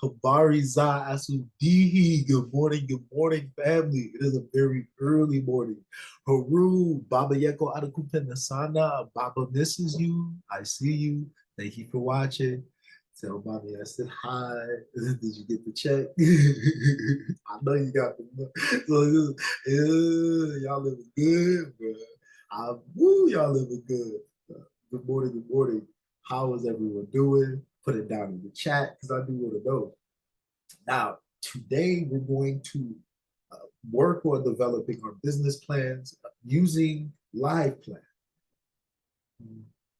Habari Za Asudihi. Good morning, family. It is a very early morning. Haru, Baba Yeko Adakupe Nasana, Baba misses you. I see you. Thank you for watching. Tell mommy I said hi. Did you get the check? I know you got the so y'all living good, bro. Y'all living good. Good morning, good morning. How is everyone doing? Put it down in the chat because I do want to know. Now, today we're going to work on developing our business plans using Live Plan.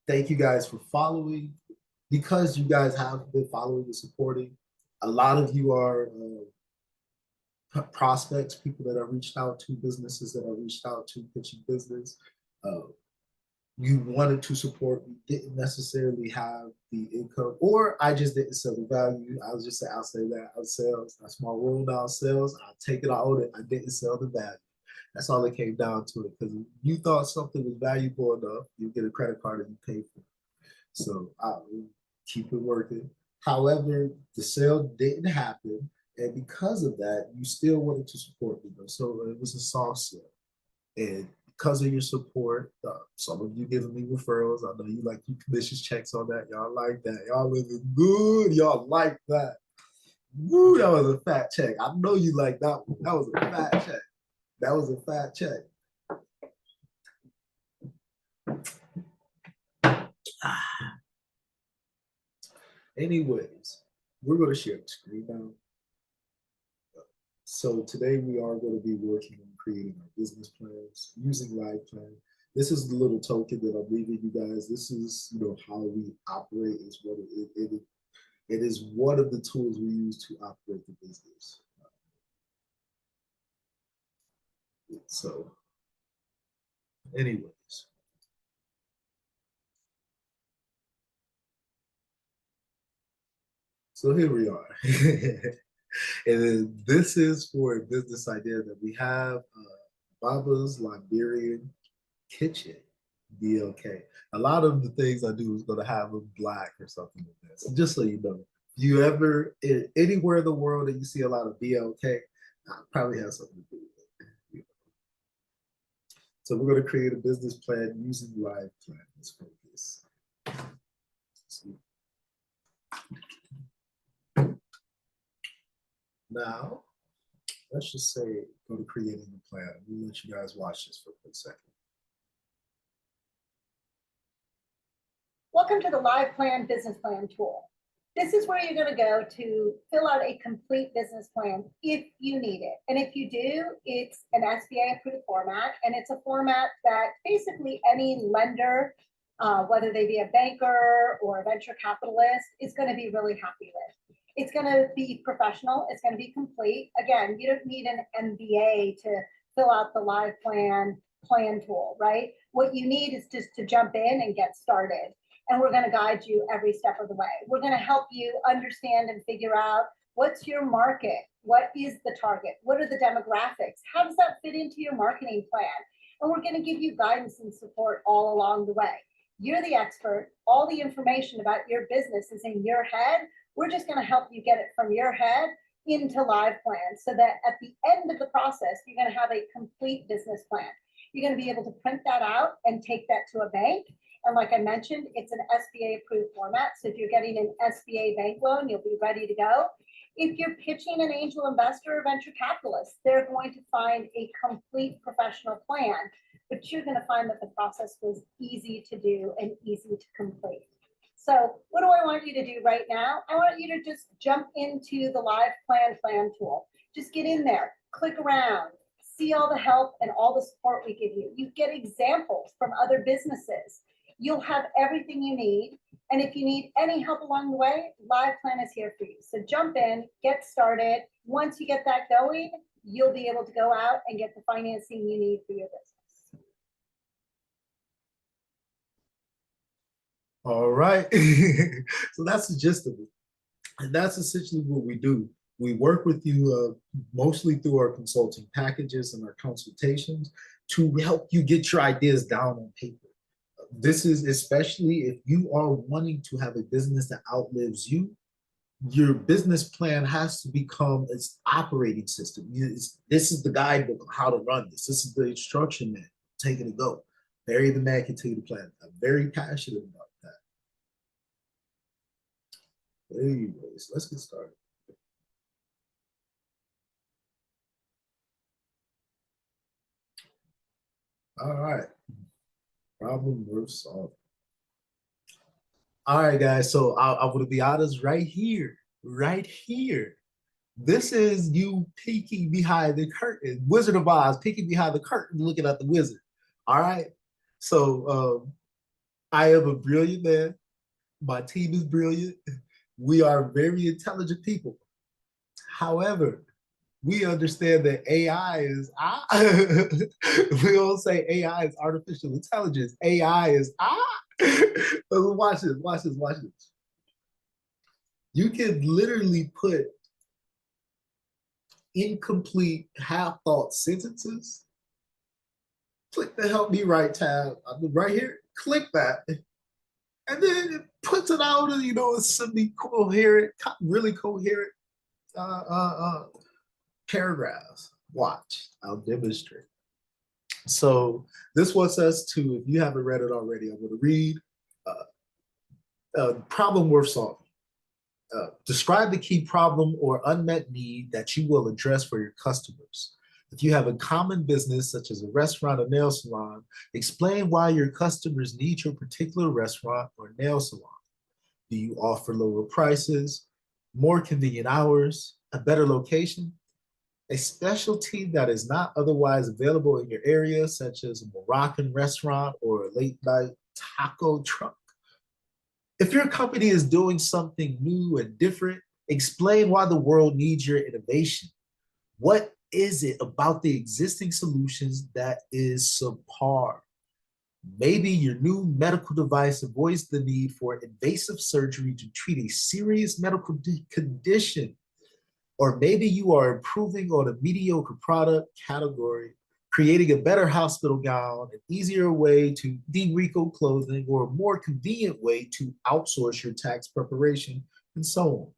Thank you guys for following. Because you guys have been following and supporting, a lot of you are prospects, people that have reached out to, businesses that have reached out to pitching business. You wanted to support, you didn't necessarily have the income, or I just didn't sell the value. I'll say that out sales. That's my rule now. Sales, I take it, I own it. I didn't sell the value. That's all it came down to it. Because you thought something was valuable enough, you get a credit card and you pay for it. So I keep it working. However, the sale didn't happen. And because of that, you still wanted to support me. So it was a soft sale. And because of your support, some of you giving me referrals. I know you like your commissions checks on that. Y'all like that. Y'all living good. Y'all like that. Woo, that was a fat check. I know you like that one. That was a fat check. That was a fat check. Anyways, we're going to share the screen now. So today we are going to be working on creating our business plans using Live Plan. This is the little token that I'm leaving you guys. This is, how we operate. Is what it is one of the tools we use to operate the business. So, anyways. So here we are. And then this is for a business idea that we have, Baba's Liberian Kitchen, BLK. A lot of the things I do is going to have a black or something like that. So just so you know, if you ever, anywhere in the world that you see a lot of BLK, probably has something to do with it. So we're going to create a business plan using Live Plan. Let's focus. Now, let's just say go to creating the plan. We'll let you guys watch this for a quick second. Welcome to the Live Plan Business Plan tool. This is where you're going to go to fill out a complete business plan if you need it. And if you do, it's an SBA approved format, and it's a format that basically any lender, whether they be a banker or a venture capitalist, is going to be really happy with. It's going to be professional. It's going to be complete. Again, you don't need an MBA to fill out the Live Plan tool, right? What you need is just to jump in and get started. And we're going to guide you every step of the way. We're going to help you understand and figure out what's your market, what is the target, what are the demographics, how does that fit into your marketing plan? And we're going to give you guidance and support all along the way. You're the expert. All the information about your business is in your head. We're just going to help you get it from your head into Live Plan so that at the end of the process, you're going to have a complete business plan. You're going to be able to print that out and take that to a bank. And like I mentioned, it's an SBA approved format. So if you're getting an SBA bank loan, you'll be ready to go. If you're pitching an angel investor or venture capitalist, they're going to find a complete professional plan, but you're going to find that the process was easy to do and easy to complete. So what do I want you to do right now? I want you to just jump into the Live Plan tool. Just get in there, click around, see all the help and all the support we give you. You get examples from other businesses. You'll have everything you need. And if you need any help along the way, Live Plan is here for you. So jump in, get started. Once you get that going, you'll be able to go out and get the financing you need for your business. All right. So that's the gist of it. And that's essentially what we do. We work with you mostly through our consulting packages and our consultations to help you get your ideas down on paper. This is especially if you are wanting to have a business that outlives you. your business plan has to become its operating system. This is the guidebook on how to run this. This is the instruction manual. Take it and go. Barry the man can tell you the plan. I'm very passionate about that. Anyways, let's get started. All right. Problem worth solving. All right, guys. So I'm going to be honest right here. Right here. This is you peeking behind the curtain. Wizard of Oz peeking behind the curtain, looking at the wizard. All right. So I am a brilliant man. My team is brilliant. We are very intelligent people. However, we understand that AI is we don't say AI is artificial intelligence. AI is watch this, watch this, watch this. You can literally put incomplete, half-thought sentences. Click the help me write tab right here. Click that. And then it puts it out and semi-coherent, really coherent paragraphs. Watch, I'll demonstrate. So this wants us to, if you haven't read it already, I'm going to read problem worth solving. Describe the key problem or unmet need that you will address for your customers. If you have a common business, such as a restaurant or nail salon, explain why your customers need your particular restaurant or nail salon. Do you offer lower prices, more convenient hours, a better location, a specialty that is not otherwise available in your area, such as a Moroccan restaurant or a late night taco truck? If your company is doing something new and different, explain why the world needs your innovation. What is it about the existing solutions that is subpar? Maybe your new medical device avoids the need for invasive surgery to treat a serious medical condition. Or maybe you are improving on a mediocre product category, creating a better hospital gown, an easier way to de-wrinkle clothing, or a more convenient way to outsource your tax preparation, and so on.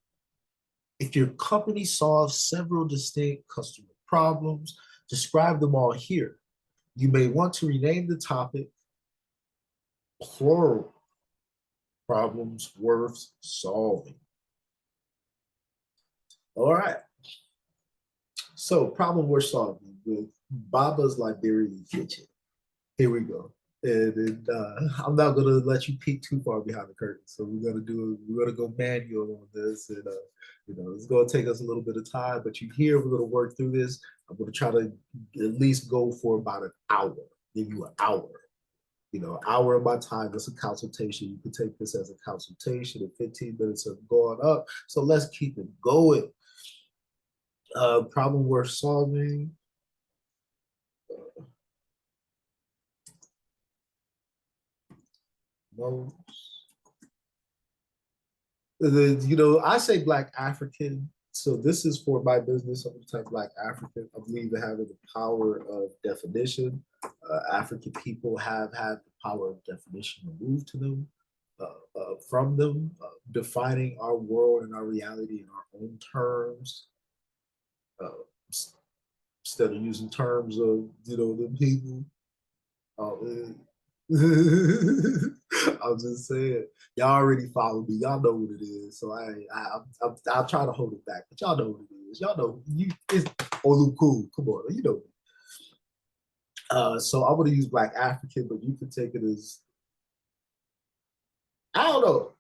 If your company solves several distinct customer problems, describe them all here. You may want to rename the topic plural problems worth solving. All right. So problem worth solving with Baba's Liberian Kitchen. Here we go. And I'm not gonna let you peek too far behind the curtain. So we're gonna go manual on this, and it's gonna take us a little bit of time. But you hear we're gonna work through this. I'm gonna try to at least go for about an hour. Give you an hour. Hour of my time. It's a consultation. You can take this as a consultation. And 15 minutes have gone up. So let's keep it going. Problem worth solving. No. I say Black African. So this is for my business. I'm type Black African. I believe in having the power of definition. African people have had the power of definition removed to them, from them, defining our world and our reality in our own terms. Instead of using terms of the people. I'm just saying, y'all already follow me. Y'all know what it is. So I'll try to hold it back, but y'all know what it is. Y'all know it's Oluku. Come on, you know. So I'm gonna use Black African, but you can take it as I don't know.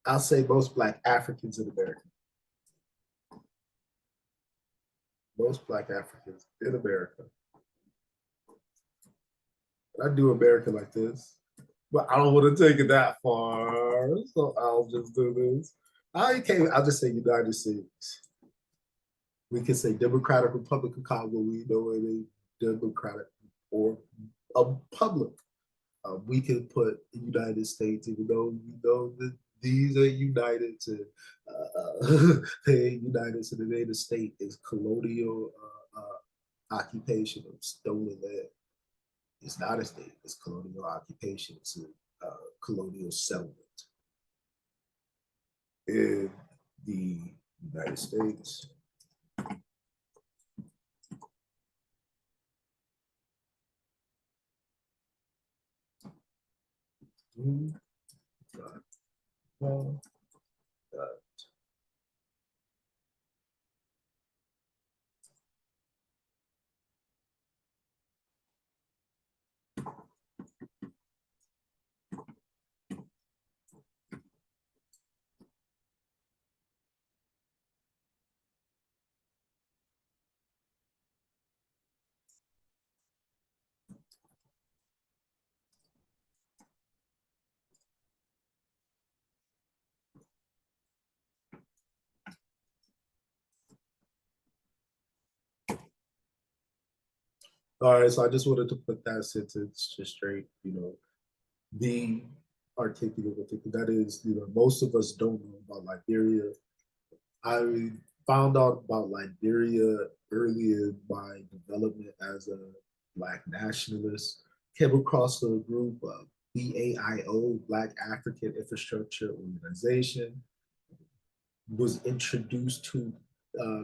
I'll say most Black Africans in America. Most Black Africans in America. I do America like this, but I don't want to take it that far, so I'll just do this. I'll just say United States. We can say Democratic Republic of Congo. We know it is Democratic or a public. We can put the United States, even though that these are united to united to the United States is colonial occupation of stolen land. It's not a state. It's colonial occupation. It's a colonial settlement. in the United States. Well, all right, so I just wanted to put that sentence just straight, be articulate with it. That is, most of us don't know about Liberia. I found out about Liberia early in my development as a Black nationalist. Came across a group, BAIO, Black African Infrastructure Organization, was introduced to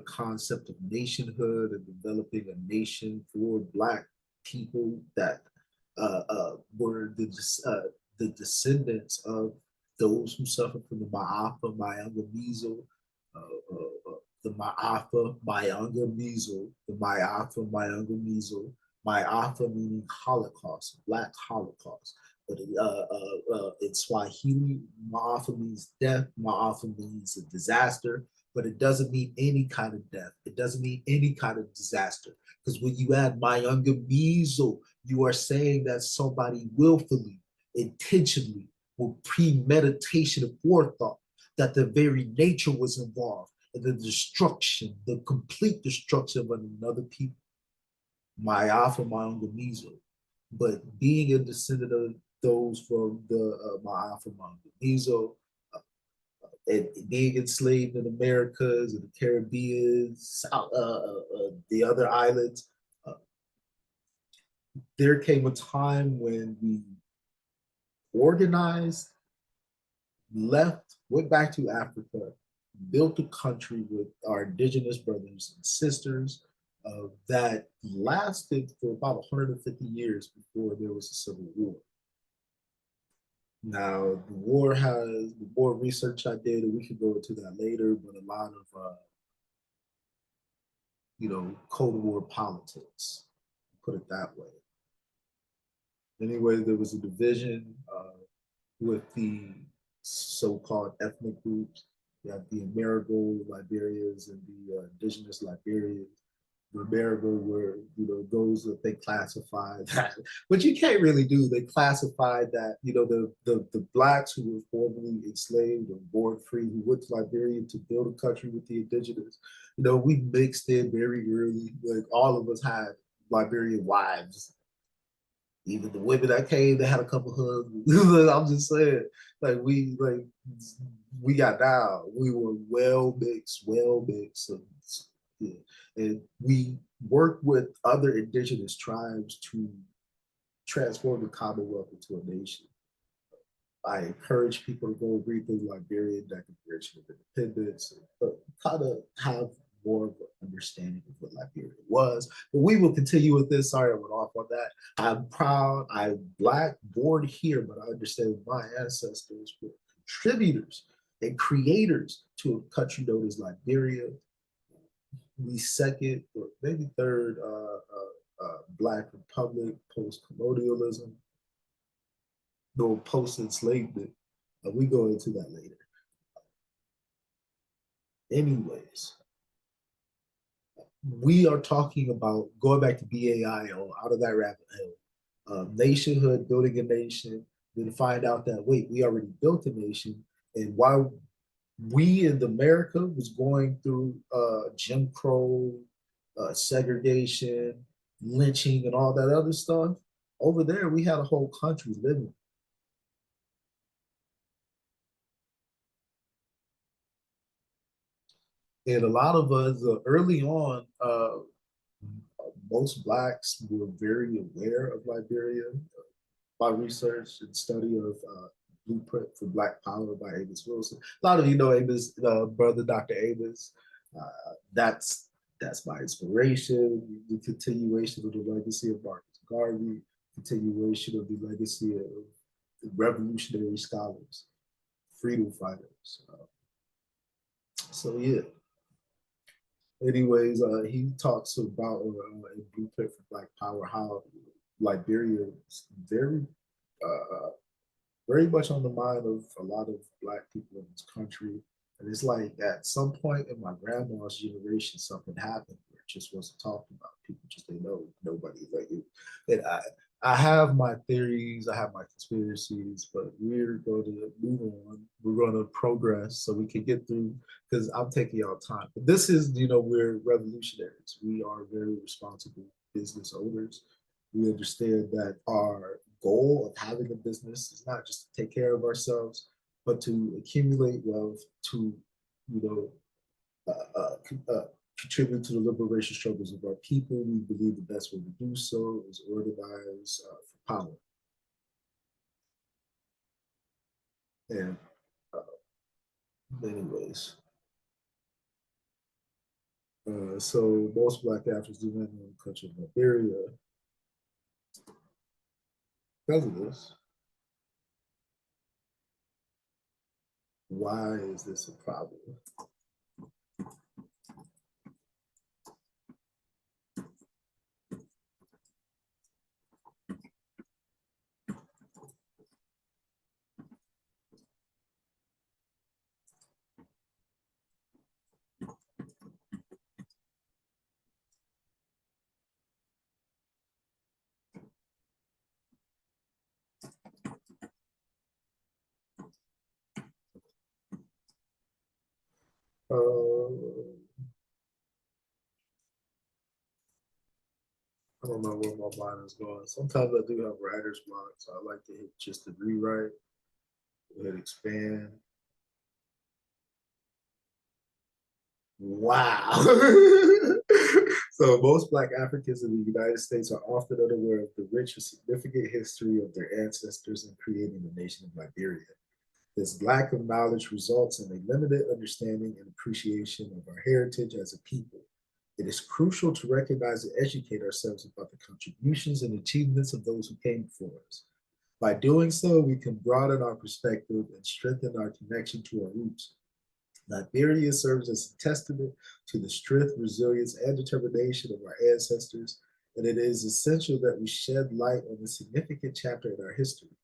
concept of nationhood and developing a nation for Black people that were the descendants of those who suffered from the Ma'afa, Mayanga Measle, the Ma'afa, Mayanga Measle, the Ma'afa, Mayanga Measle, Ma'afa meaning Holocaust, Black Holocaust. But in Swahili, Ma'afa means death, Ma'afa means a disaster, but it doesn't mean any kind of death. It doesn't mean any kind of disaster. Because when you add Mayanga Measle, you are saying that somebody willfully, intentionally, with premeditation of forethought, that the very nature was involved in the destruction, the complete destruction of another people. My Alpha, my Uncle Measle. But being a descendant of those from the my Alpha, my Uncle Measle, and being enslaved in Americas and the Caribbean, the other islands, uh, there came a time when we organized, left, went back to Africa, built a country with our indigenous brothers and sisters that lasted for about 150 years before there was a civil war. Now, the more research I did, and we could go into that later, but a lot of, Cold War politics, put it that way. Anyway, there was a division with the so-called ethnic groups. You have the Amerigo Liberians and the indigenous Liberians. The Amerigo were, those that they classified that, but you can't really do. They classified that, the blacks who were formerly enslaved or born free, who went to Liberia to build a country with the indigenous, we mixed in very early. Like all of us had Liberian wives. Even the women that came, they had a couple husbands. I'm just saying, we got down. We were well mixed, well mixed. So, yeah. And we worked with other indigenous tribes to transform the Commonwealth into a nation. I encourage people to go read the Liberian Declaration of Independence, but kind of have more of an understanding of what Liberia was. But we will continue with this. Sorry, I went off on that. I'm proud. I'm Black, born here, but I understand my ancestors were contributors and creators to a country known as Liberia. The second or maybe third Black republic post-colonialism, no post-enslavement. We go into that later. Anyways, we are talking about going back to BAIO, out of that rabbit hole, nationhood, building a nation, then find out that, wait, we already built a nation. And while we in America was going through Jim Crow, segregation, lynching, and all that other stuff, over there we had a whole country living. And a lot of us early on, most Blacks were very aware of Liberia by research and study of Blueprint for Black Power by Amos Wilson. A lot of you know Amos, brother Dr. Amos. That's my inspiration. The continuation of the legacy of Marcus Garvey, continuation of the legacy of the revolutionary scholars, freedom fighters. So yeah. Anyways, he talks about a blueprint for Black Power, how Liberia is very much on the mind of a lot of Black people in this country. And it's like at some point in my grandma's generation, something happened where it just wasn't talked about. People just didn't know. Nobody like it. And I have my theories, I have my conspiracies, but we're going to move on. We're going to progress so we can get through, because I'm taking y'all time. But this is, we're revolutionaries. We are very responsible business owners. We understand that our goal of having a business is not just to take care of ourselves, but to accumulate wealth, to, you know, contribute to the liberation struggles of our people. We believe the best way to do so is organize for power. And anyways, so most Black Africans do not know the country of Liberia because of this. Why is this a problem? I don't know where my mind is going. Sometimes I do have writer's block, so I like to hit just to rewrite, hit expand. Wow. So most Black Africans in the United States are often unaware of the rich and significant history of their ancestors in creating the nation of Liberia. This lack of knowledge results in a limited understanding and appreciation of our heritage as a people. It is crucial to recognize and educate ourselves about the contributions and achievements of those who came before us. By doing so, we can broaden our perspective and strengthen our connection to our roots. Liberia serves as a testament to the strength, resilience, and determination of our ancestors, and it is essential that we shed light on the significant chapter in our history.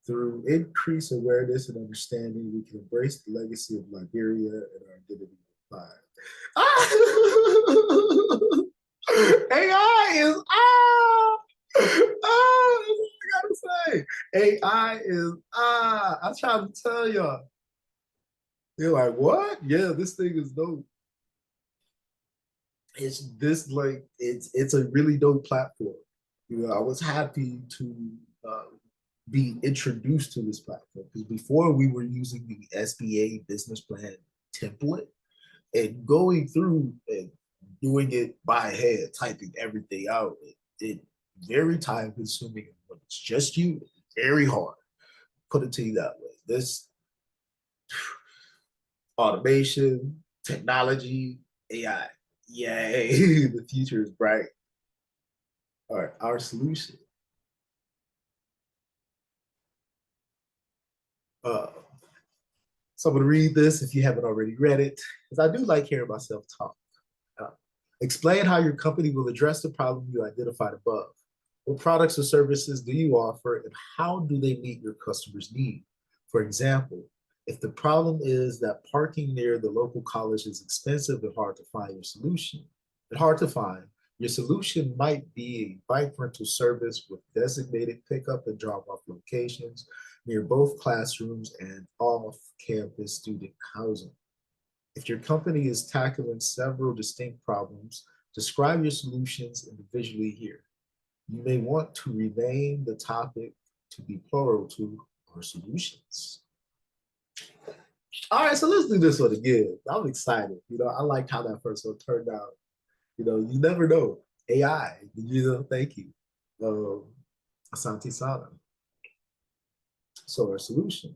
Through increased awareness and understanding, we can embrace the legacy of Liberia and our identity of life. AI is that's what I gotta say. AI is I'm trying to tell y'all. You're like, what? Yeah, this thing is dope. It's a really dope platform. I was happy to be introduced to this platform because before we were using the SBA business plan template and going through and doing it by hand, typing everything out. It very time consuming. When it's just you, very hard. Put it to you that way. This automation, technology, AI, yay! The future is bright. All right, our solution. Uh, so I'm gonna read this if you haven't already read it, because I do like hearing myself talk. Uh, Explain how your company will address the problem you identified above. What products or services do you offer, and how do they meet your customers' need? For example, if the problem is that parking near the local college is expensive and hard to find your solution might be a bike rental service with designated pickup and drop-off locations near both classrooms and off-campus student housing. If your company is tackling several distinct problems, describe your solutions individually here. You may want to rename the topic to be plural to our solutions. All right, so let's do this one again. I'm excited. I liked how that first one turned out. You never know. AI, thank you. Asante Sana. So our solution.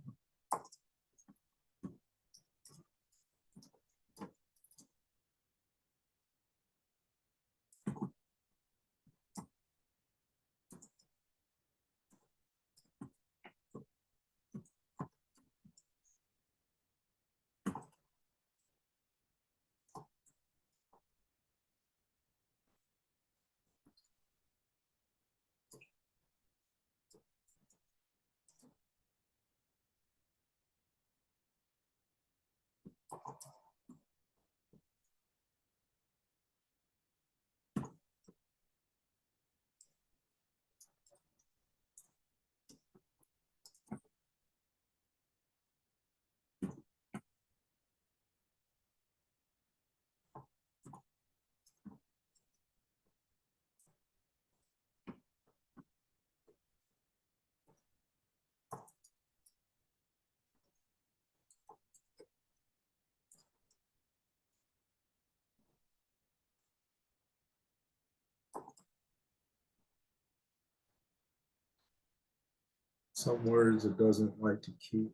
Some words it doesn't like to keep.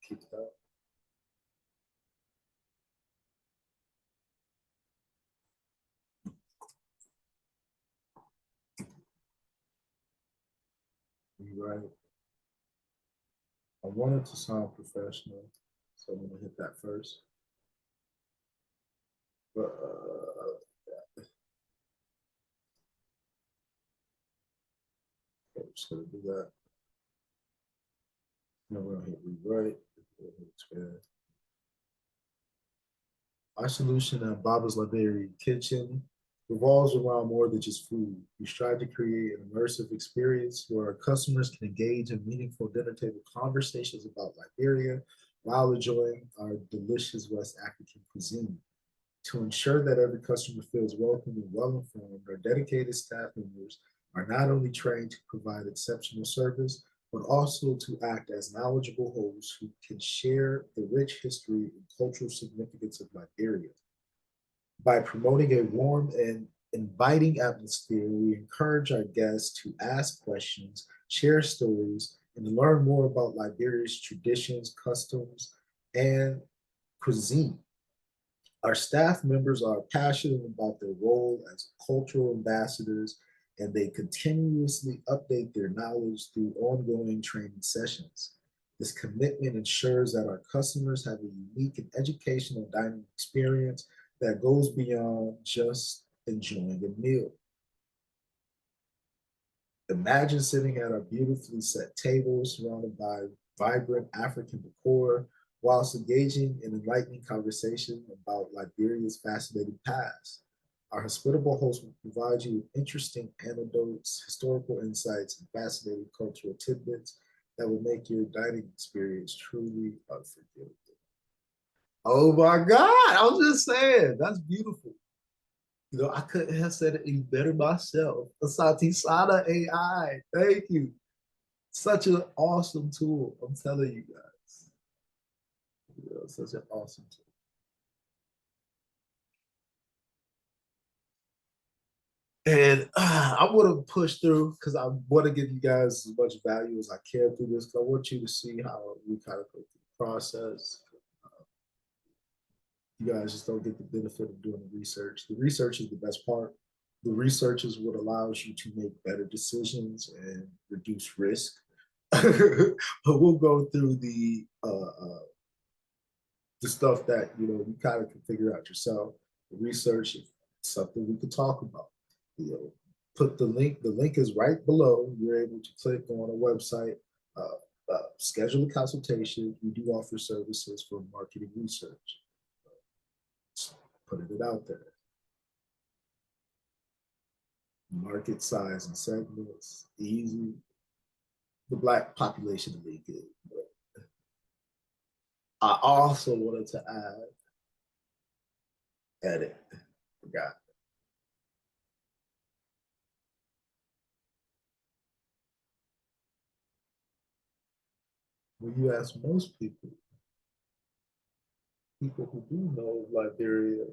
Keep that. Right. I wanted to sound professional, so I'm gonna hit that first. But I'm just gonna do that. Now we're gonna hit rewrite. Our solution at Baba's Liberia Kitchen revolves around more than just food. We strive to create an immersive experience where our customers can engage in meaningful dinner table conversations about Liberia while enjoying our delicious West African cuisine. To ensure that every customer feels welcome and well informed, our dedicated staff members are not only trained to provide exceptional service, but also to act as knowledgeable hosts who can share the rich history and cultural significance of Liberia. By promoting a warm and inviting atmosphere, we encourage our guests to ask questions, share stories, and learn more about Liberia's traditions, customs, and cuisine. Our staff members are passionate about their role as cultural ambassadors, and they continuously update their knowledge through ongoing training sessions. This commitment ensures that our customers have a unique and educational dining experience that goes beyond just enjoying a meal. Imagine sitting at a beautifully set table surrounded by vibrant African decor whilst engaging in enlightening conversation about Liberia's fascinating past. Our hospitable host will provide you with interesting anecdotes, historical insights, and fascinating cultural tidbits that will make your dining experience truly unforgettable. Oh my God, I was just saying, that's beautiful. You know, I couldn't have said it any better myself. Asante Sana AI, thank you. Such an awesome tool. I'm telling you guys. You know, such an awesome tool. And I want to push through because I want to give you guys as much value as I can through this. I want you to see how we kind of go through the process. You guys just don't get the benefit of doing the research. The research is the best part. The research is what allows you to make better decisions and reduce risk. But we'll go through the stuff that you know you kind of can figure out yourself. The research is something we could talk about. You know, put the link. The link is right below. You're able to click on a website, schedule a consultation. We do offer services for marketing research. Putting it out there. Market size and segments, easy. The Black population to be good. But I also wanted to edit. Forgot. When you ask most people, people who do know Liberia,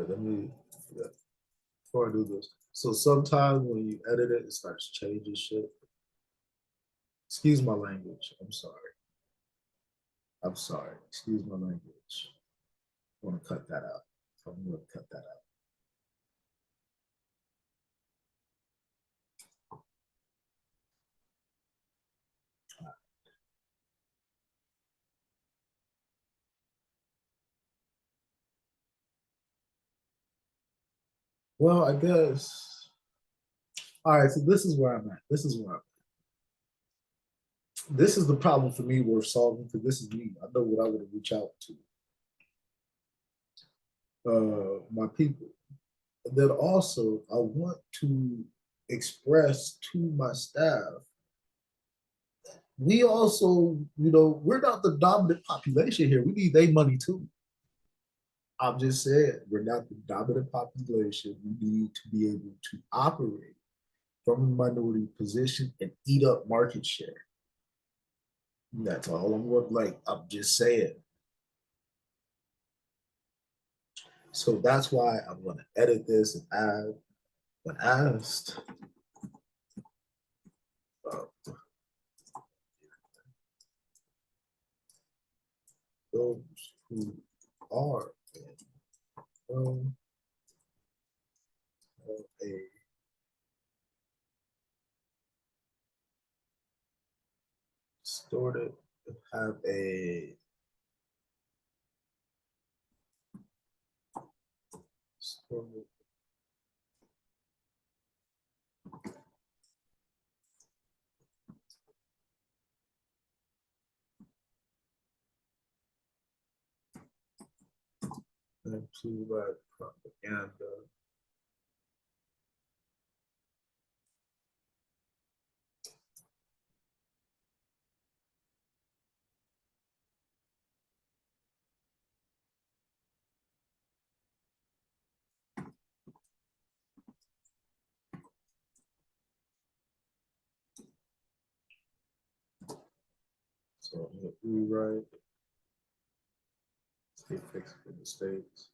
let me, yeah, before I do this. So sometimes when you edit it, it starts changing shit. Excuse my language. I'm sorry. I'm sorry. Excuse my language. I want to cut that out. I'm going to cut that out. Well, I guess. All right. So this is where I'm at. This is where I'm. This is the problem for me worth solving because this is me. I know what I would reach out to. My people. And then also, I want to express to my staff. We also, we're not the dominant population here. We need their money too. I'm just saying, we're not the dominant population. We need to be able to operate from a minority position and eat up market share. That's all I'm just saying. So that's why I'm going to edit this and add when asked. Uh, those who are in a started have a started into propaganda. So I'm going to rewrite, stay fixed for mistakes.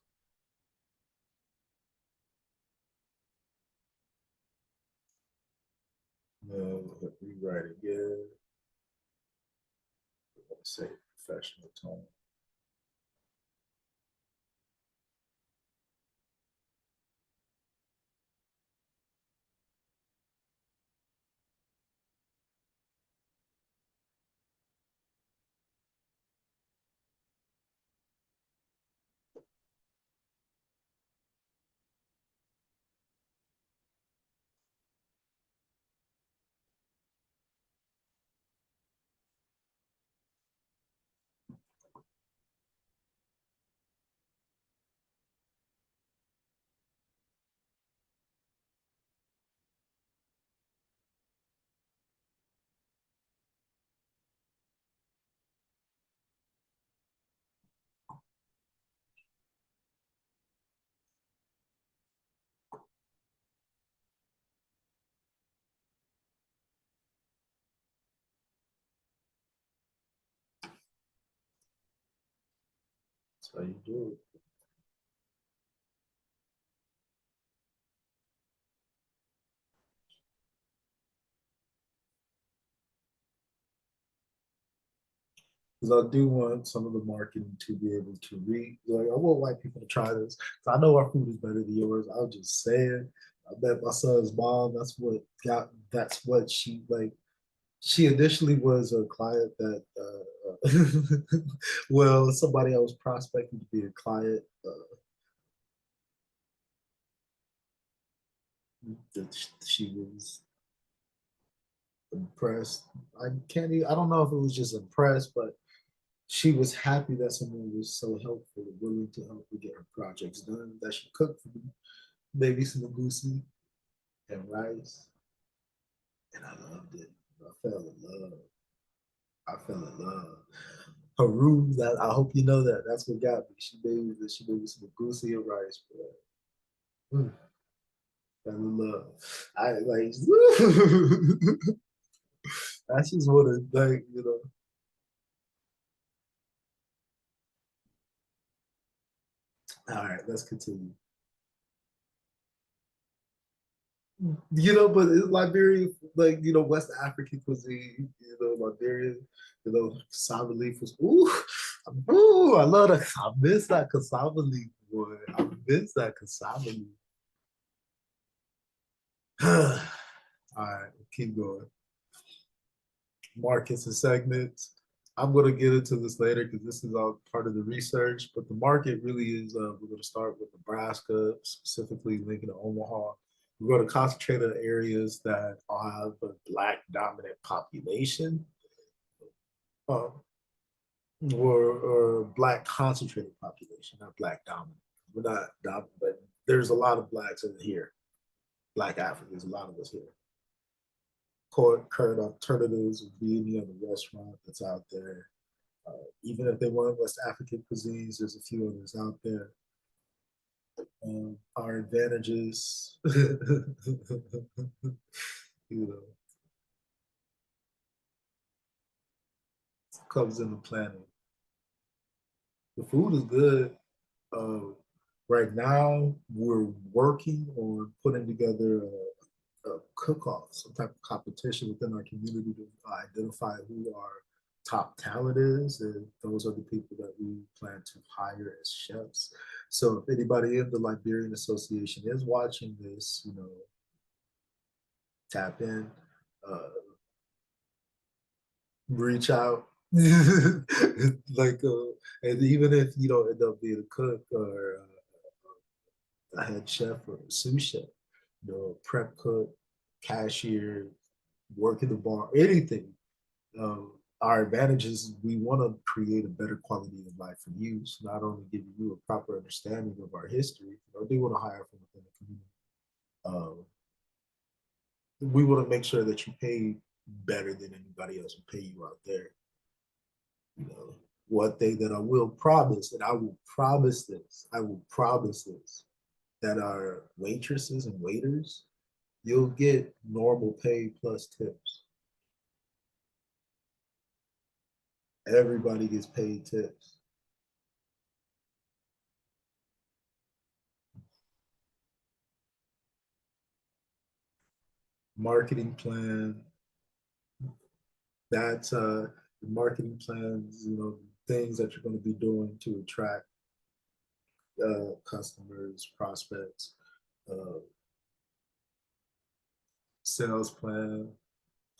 Then rewrite again. Let's say professional tone. That's how you do it. Because I do want some of the marketing to be able to read. Like, I want white people to try this. I know our food is better than yours. I was just saying. I met my son's mom. That's what she like. She initially was a client that, well, somebody I was prospecting to be a client. That she was impressed. I don't know if it was just impressed, but she was happy that someone was so helpful and willing to help her get her projects done, that she cooked for me, maybe some agusi and rice. And I loved it. I fell in love. I fell in love. Her room, that I hope you know that. That's what got me. She made me some agusi and rice, but fell in love. I like that's just what it like. All right, let's continue. but it's Liberia, like, West African cuisine, Liberia, cassava leaf was, I love that. I miss that cassava leaf, boy. I miss that cassava leaf. All right, keep going. Markets and segments. I'm going to get into this later because this is all part of the research, but the market really is, we're going to start with Nebraska, specifically Lincoln and Omaha. We're going to concentrate on areas that have a Black dominant population, uh, or Black concentrated population, not Black dominant. We're not dominant, but there's a lot of Blacks in here. Black Africans, a lot of us here. Current alternatives would be any other restaurant that's out there. Even if they weren't West African cuisines, there's a few others out there. Our advantages, you know, comes into planning. The food is good. Uh, right now, we're working on putting together a cook-off, some type of competition within our community to identify who our top talent is, and those are the people that we plan to hire as chefs. So if anybody in the Liberian Association is watching this, tap in, uh, reach out. like and even if you don't end up being a cook or a head chef or a sous chef, prep cook, cashier, work in the bar, anything. Our advantage is we want to create a better quality of life for you. So not only giving you a proper understanding of our history, they want to hire from within the community. We want to make sure that you pay better than anybody else will pay you out there. One thing that I will promise, and I will promise this, that our waitresses and waiters, you'll get normal pay plus tips. Everybody gets paid tips. Marketing plan. That's the marketing plans, things that you're going to be doing to attract customers, prospects, uh, sales plan.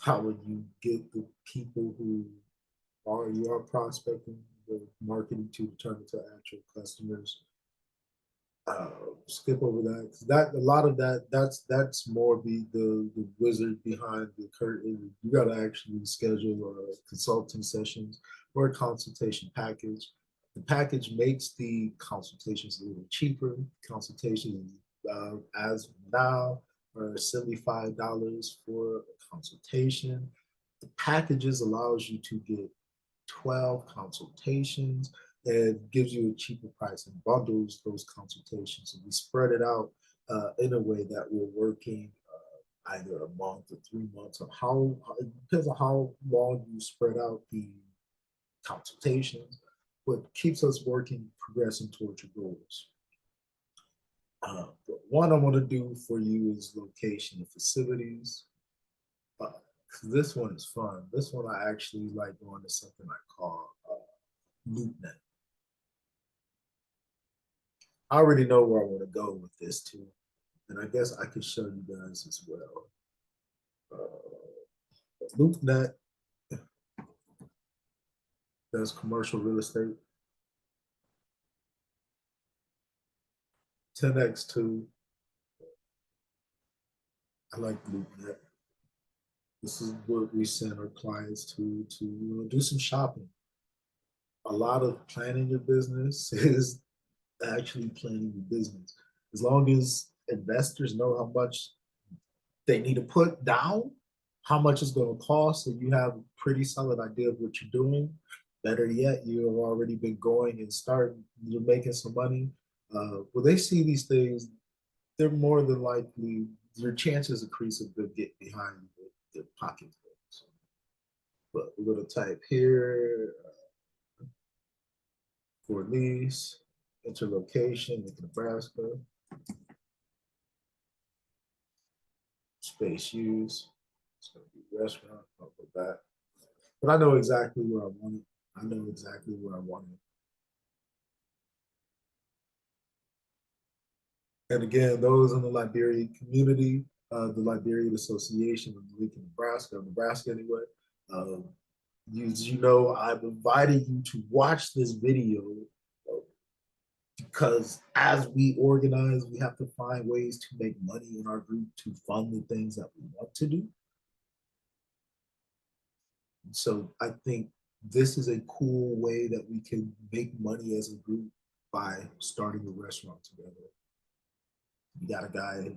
How would you get the people who you are prospecting, the marketing to turn into actual customers? Skip over that. That a lot of that's more the wizard behind the curtain. You got to actually schedule consulting sessions or a consultation package. The package makes the consultations a little cheaper. Consultations as now are $75 for a consultation. The packages allows you to get 12 consultations and gives you a cheaper price and bundles those consultations. And we spread it out in a way that we're working either a month or 3 months, or how it depends on how long you spread out the consultations, but keeps us working, progressing towards your goals. The one I want to do for you is location and facilities. This one is fun. This one I actually like going to something I call LoopNet. I already know where I want to go with this too, and I guess I could show you guys as well. LoopNet does commercial real estate. 10x2. I like LoopNet. This is what we send our clients to do some shopping. A lot of planning your business is actually planning your business. As long as investors know how much they need to put down, how much it's going to cost, and you have a pretty solid idea of what you're doing. Better yet, you have already been going and starting, you're making some money. When they see these things, they're more than likely, your chances increase of them getting behind their pocketbooks. But we're going to type here for lease, enter location, Nebraska. space use. It's gonna be restaurant. I'll go back. But I know exactly where I want it. I know exactly where I want it. And again, those in the Liberian community, the Liberian Association of Lincoln, Nebraska anyway, um, you know, I'm inviting you to watch this video because as we organize, we have to find ways to make money in our group to fund the things that we want to do. So I think this is a cool way that we can make money as a group by starting a restaurant together. You got a guy,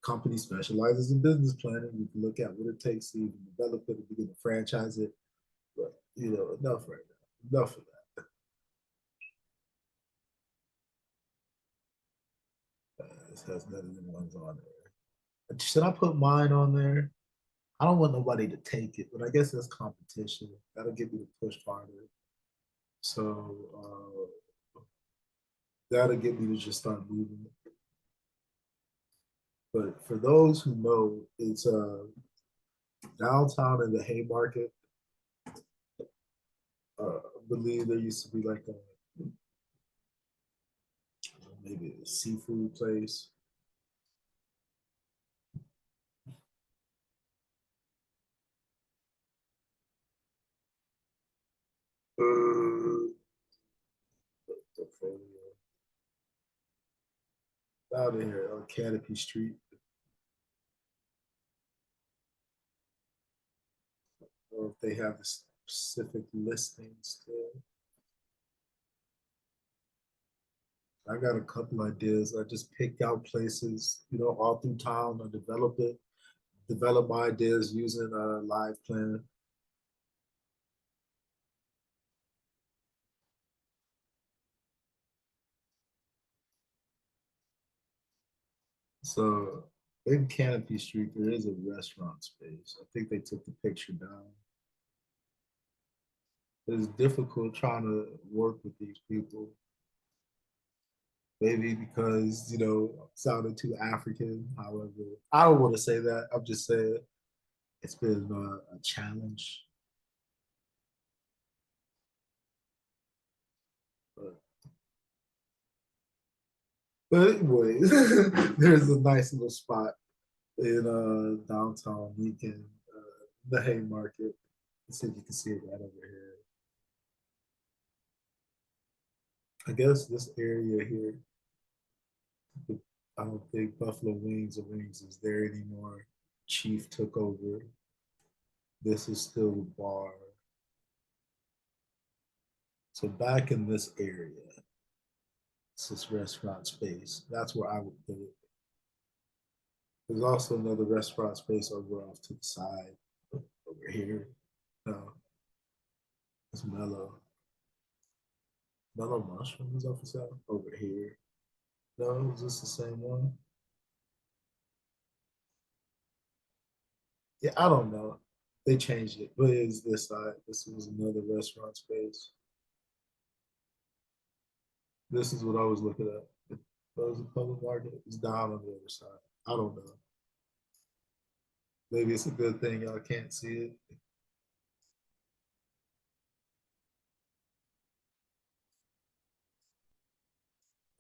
company specializes in business planning. We can look at what it takes to even develop it, begin to franchise it. But you know, enough right now. Enough of that. This has none of them ones on there. Should I put mine on there? I don't want nobody to take it, but I guess that's competition. That'll get me to push harder. So that'll get me to just start moving. But for those who know, it's downtown in the Haymarket. I believe there used to be like a maybe a seafood place. Uh, out of here on Canopy Street. Or if they have the specific listings still. I got a couple ideas. I just picked out places, you know, all through town. I develop my ideas using a live plan. So in Canopy Street, there is a restaurant space. I think they took the picture down. It's difficult trying to work with these people. Maybe because, you know, I'm sounding too African. However, I don't want to say that. I'm just saying it's been a challenge. But, but anyways, there's a nice little spot in downtown Lincoln, the Haymarket. Let's see if you can see it right over here. I guess this area here, I don't think Buffalo Wings or Wings is there anymore. Chief took over. This is still a bar. So back in this area, this restaurant space. That's where I would put it. There's also another restaurant space over off to the side over here. No, it's Mellow. Mellow Mushroom is off the side over here. No, is this the same one? Yeah, I don't know. They changed it, but it is this side. This was another restaurant space. This is what I was looking at. That was a public market. It's down on the other side. I don't know. Maybe it's a good thing y'all can't see it.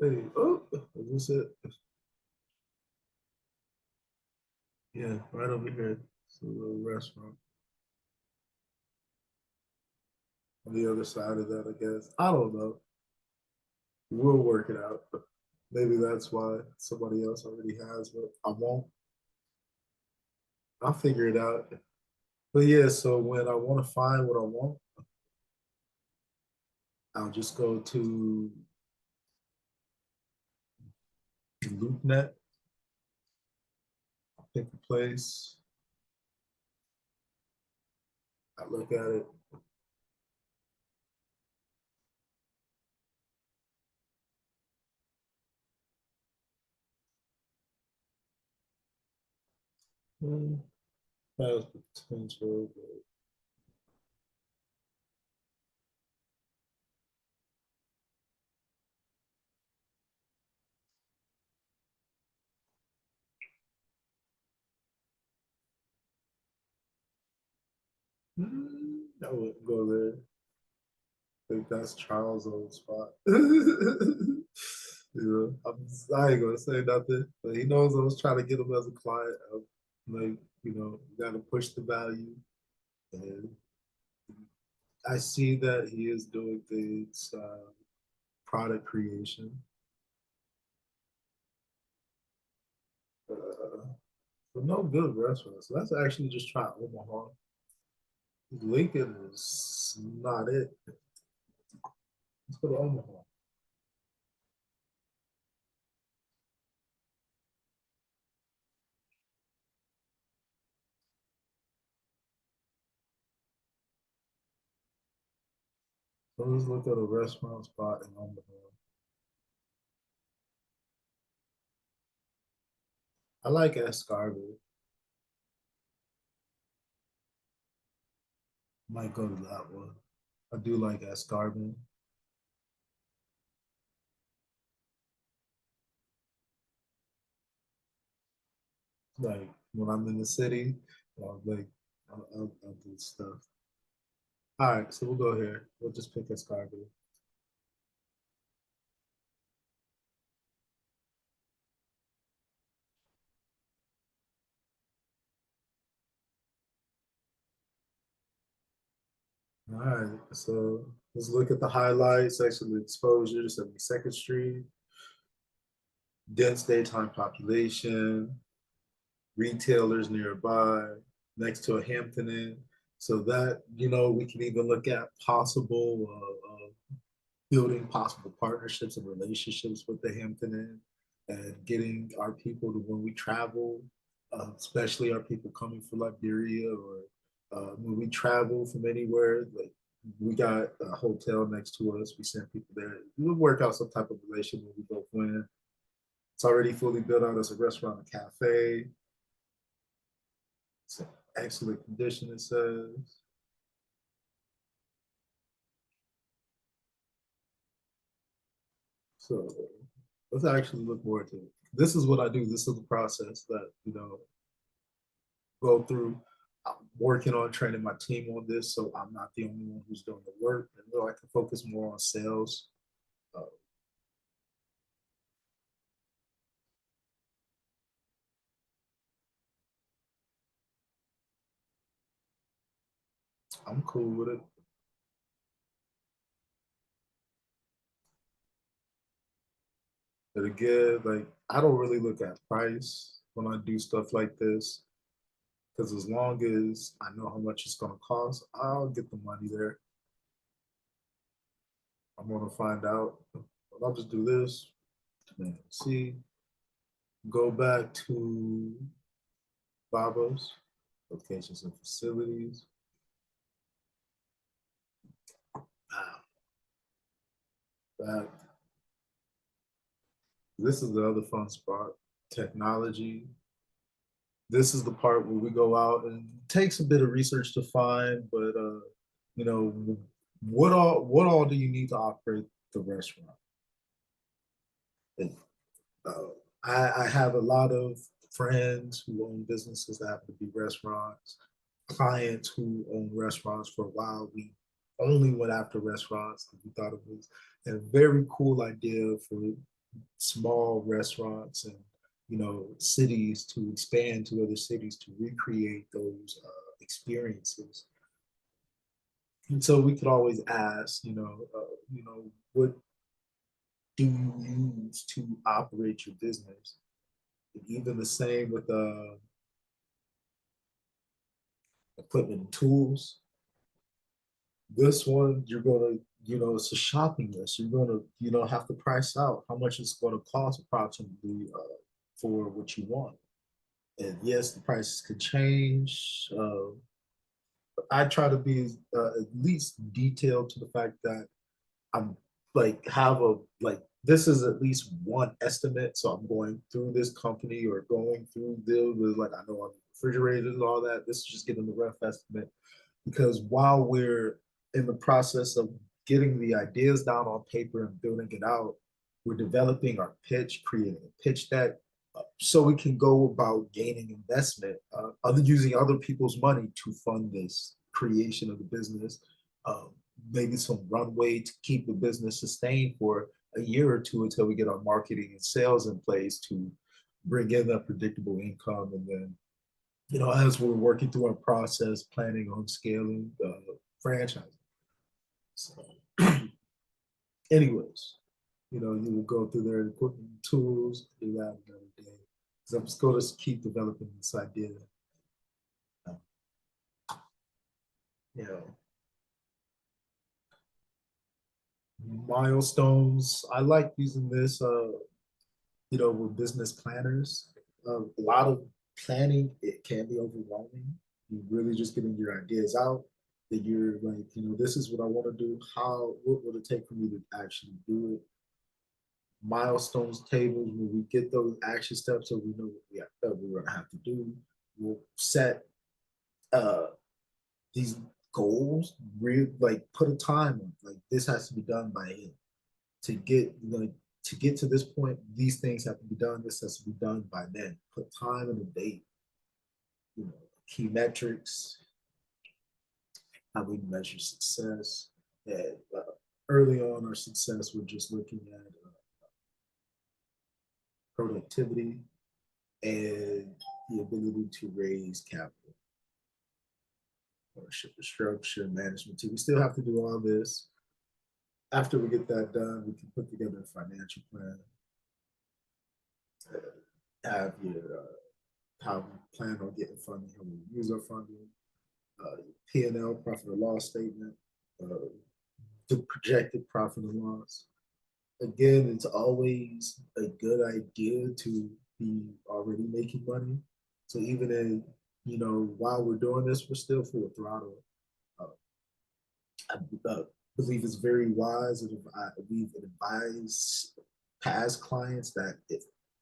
Hey, oh, is this it? Yeah, right over here. It's a little restaurant. On the other side of that, I guess. I don't know. We'll work it out. Maybe that's why somebody else already has, but I won't. I'll figure it out. But yeah, so when I want to find what I want, I'll just go to LoopNet, pick a place, I look at it. Has potential, but I wouldn't go there. I think that's Charles' old spot. You know, I ain't gonna say nothing, but he knows I was trying to get him as a client. I'm like, you know, you gotta push the value. And I see that he is doing things, product creation. Uh, but no good restaurants. So let's actually just try Omaha. Lincoln is not it. Let's go to Omaha. So let's look at a restaurant spot in Omaha. I like Escargot. Might go to that one. I do like Escargot. Like when I'm in the city, like I'll do stuff. All right, so we'll go here. We'll just pick Escargot. All right, so let's look at the highlights, actually exposure, 72nd Street, dense daytime population, retailers nearby, next to a Hampton Inn. So that, you know, we can even look at possible building possible partnerships and relationships with the Hampton Inn and getting our people to when we travel, especially our people coming from Liberia or when we travel from anywhere, like we got a hotel next to us. We send people there. We work out some type of relation when we both win. It's already fully built out as a restaurant and cafe. It's in excellent condition, it says. So let's actually look more into it. This is what I do. This is the process that, you know, go through. I'm working on training my team on this, so I'm not the only one who's doing the work. And though I can focus more on sales. Uh, I'm cool with it. But again, like I don't really look at price when I do stuff like this. Because as long as I know how much it's gonna cost, I'll get the money there. I'm gonna find out. But I'll just do this. And see, go back to Babo's locations and facilities. Wow, that this is the other fun spot. Technology. This is the part where we go out and it takes a bit of research to find, but you know, what all do you need to operate the restaurant? And, uh, I have a lot of friends who own businesses that happen to be restaurants, clients who own restaurants for a while. We only went after restaurants because we thought it was a very cool idea for small restaurants and, you know, cities to expand to other cities to recreate those experiences. And so we could always ask, what do you use to operate your business? And even the same with equipment and tools. This one, you're gonna, it's a shopping list. You're gonna, have to price out how much it's gonna cost approximately for what you want. And yes, the prices could change. But I try to be at least detailed to the fact that I'm like have a like this is at least one estimate. So I'm going through this company or going through the like I know on refrigerators and all that. This is just getting the rough estimate because while we're in the process of getting the ideas down on paper and building it out, we're developing our pitch, creating a pitch deck, so we can go about gaining investment, using other people's money to fund this. creation of the business, maybe some runway to keep the business sustained for a year or two until we get our marketing and sales in place to bring in that predictable income. And then, as we're working through our process, planning on scaling franchising. So, anyways, you will go through their equipment, tools, do that another day. So I'm just going to keep developing this idea. You know, milestones. I like using this, with business planners. A lot of planning, it can be overwhelming. You're really just getting your ideas out. That you're like, this is what I want to do. What would it take for me to actually do it? Milestones tables where we get those action steps so we know what we're gonna have to do. We'll set these goals, really like put a time on, like this has to be done by him. To get to this point, these things have to be done, this has to be done by then. Put time and a date, key metrics, how we measure success. And early on our success, we're just looking at productivity and the ability to raise capital. Ownership structure, management team. We still have to do all this. After we get that done, we can put together a financial plan. Have your how we plan on getting funding, how we use our funding, P&L, profit or loss statement, the projected profit and loss. Again, it's always a good idea to be already making money. So even in, while we're doing this, we're still full throttle. I believe it's very wise, and we've advised past clients that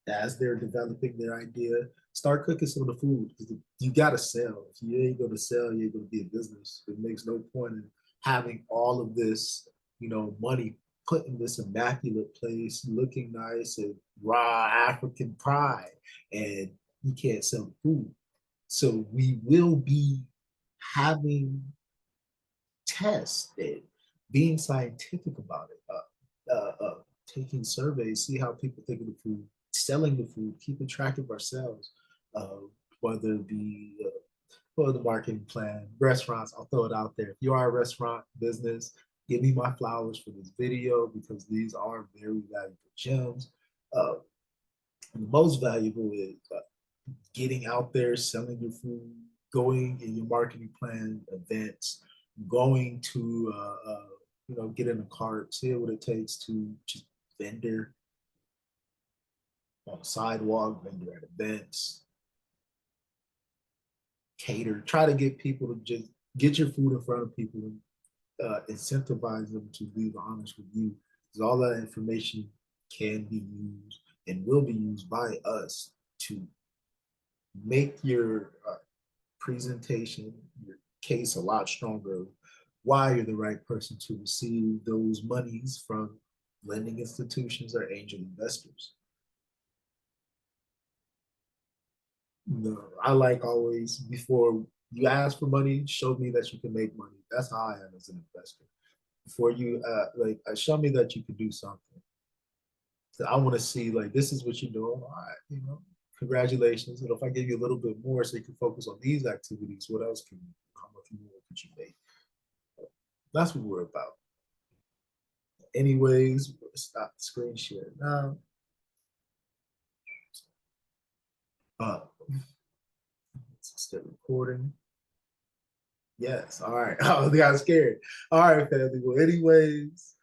as they're developing their idea, start cooking some of the food, because you got to sell. If you ain't going to sell, you ain't going to be in business. It makes no point in having all of this, money put in this immaculate place, looking nice and raw African pride, and you can't sell food. So we will be having tests and being scientific about it, taking surveys, see how people think of the food, selling the food, keeping track of ourselves, whether it be for the marketing plan, restaurants. I'll throw it out there. If you are a restaurant business, give me my flowers for this video, because these are very valuable gems. And the most valuable is getting out there, selling your food, going in your marketing plan, events, going to get in a cart, see what it takes to just vendor on the sidewalk, vendor at events, cater, try to get people to just get your food in front of people and incentivize them to be honest with you, because all that information can be used and will be used by us to make your presentation, your case a lot stronger, why you're the right person to receive those monies from lending institutions or angel investors. I like always, before you ask for money, show me that you can make money. That's how I am as an investor. Before you show me that you can do something. So I want to see, like, this is what you're doing. All right, congratulations. And if I give you a little bit more so you can focus on these activities, what else can you, how much more could you make? That's what we're about. Anyways, stop the screen share now. Still recording. Yes. All right. Oh, I got scared. All right, family. Well, anyways,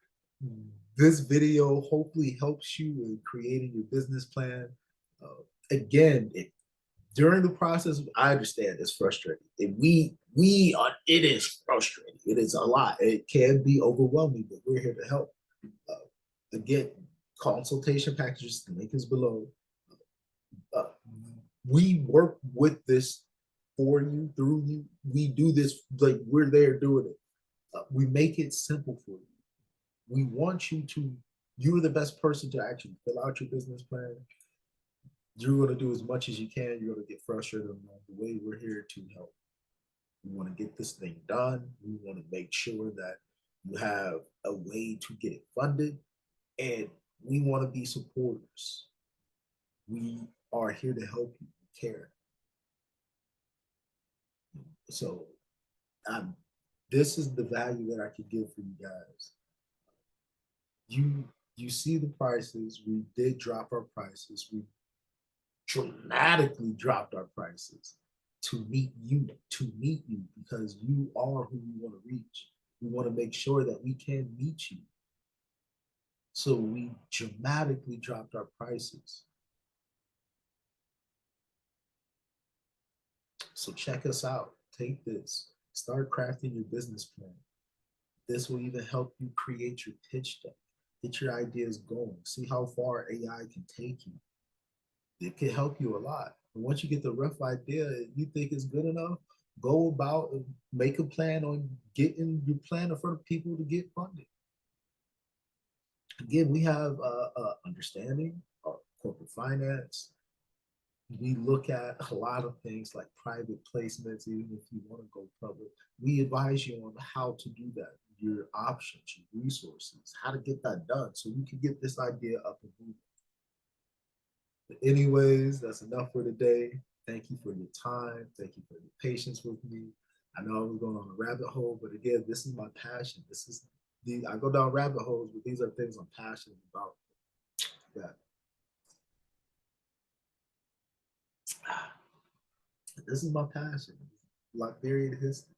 this video hopefully helps you in creating your business plan. Again, during the process, I understand it's frustrating. It is frustrating. It is a lot. It can be overwhelming, but we're here to help. Again, consultation packages, the link is below. We work with this for you, through you. We do this, like, we're there doing it. We make it simple for you. We want you're the best person to actually fill out your business plan. You're going to do as much as you can. You're going to get frustrated along the way. We're here to help. We want to get this thing done. We want to make sure that you have a way to get it funded, and we want to be supporters. We are here to help you. Care. So I'm this is the value that I could give for you guys. You see the prices. We did drop our prices. We dramatically dropped our prices to meet you because you are who we want to reach. We want to make sure that we can meet you. So we dramatically dropped our prices. So check us out. Take this. Start crafting your business plan. This will even help you create your pitch deck. Get your ideas going. See how far AI can take you. It can help you a lot. And once you get the rough idea, you think it's good enough, go about and make a plan on getting your plan in front of people to get funded. Again, we have understanding corporate finance. We look at a lot of things like private placements, even if you want to go public. We advise you on how to do that, your options, your resources, how to get that done so you can get this idea up and moving. But anyways, that's enough for today. Thank you for your time. Thank you for your patience with me. I know I was going on a rabbit hole, but again, this is my passion. This is I go down rabbit holes, but these are things I'm passionate about. Yeah. This is my passion. Liberian history.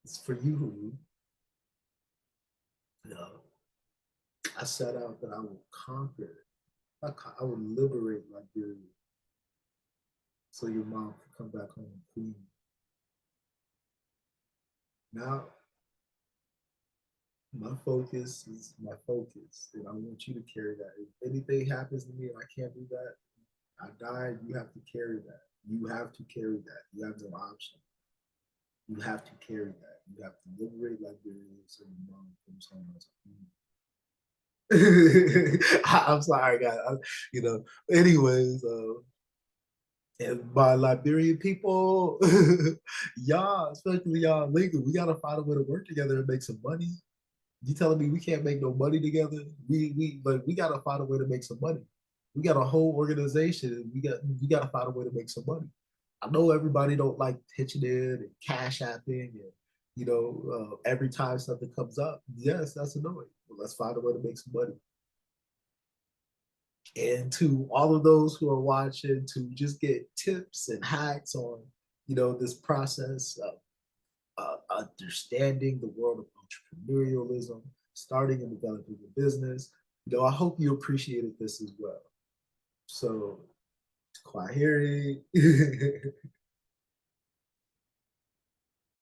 It's for you. You know, I set out that I will conquer. I will liberate Liberia so your mom can come back home queen. Now, my focus is my focus, and I want you to carry that. If anything happens to me and I can't do that, I died. You have to carry that. You have to carry that. You have no option. You have to carry that. You have to liberate Liberia so your mom comes home as a queen. I'm sorry, guys. You know. Anyways, and by Liberian people, y'all, especially y'all legal, we gotta find a way to work together and make some money. You telling me we can't make no money together? We gotta find a way to make some money. We got a whole organization. And we gotta find a way to make some money. I know everybody don't like pitching in and cash apping and every time something comes up. Yes, that's annoying. Well, let's find a way to make some money. And to all of those who are watching, to just get tips and hacks on this process of understanding the world of entrepreneurialism, starting and developing a business. I hope you appreciated this as well. So, quiet hearing.